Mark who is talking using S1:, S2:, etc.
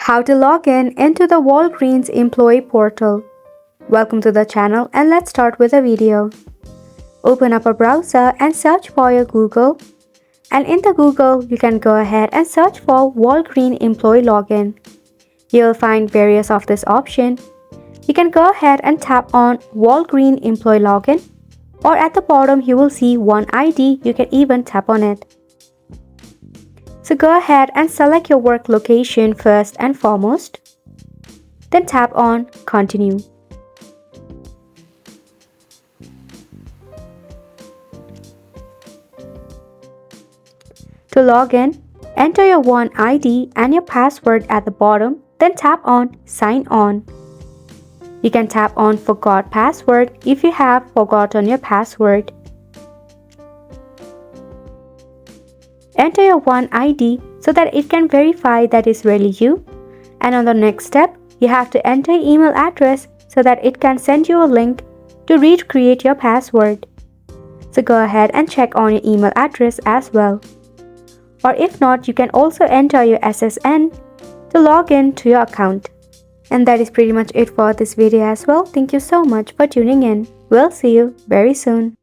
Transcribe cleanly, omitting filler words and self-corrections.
S1: How to log in into the Walgreens Employee Portal. Welcome to the channel and let's start with a video. Open up a browser and search for your Google. And in the Google, you can go ahead and search for Walgreens Employee Login. You'll find various of this option. You can go ahead and tap on Walgreens Employee Login, or at the bottom you will see one ID. You can even tap on it. So go ahead and select your work location first and foremost. Then tap on Continue. To log in, enter your one ID and your password at the bottom, then tap on Sign On. You can tap on Forgot Password if you have forgotten your password. Enter your one ID so that it can verify that it's really you. And on the next step, you have to enter your email address so that it can send you a link to recreate your password. So go ahead and check on your email address as well. Or if not, you can also enter your SSN to log in to your account. And that is pretty much it for this video as well. Thank you so much for tuning in. We'll see you very soon.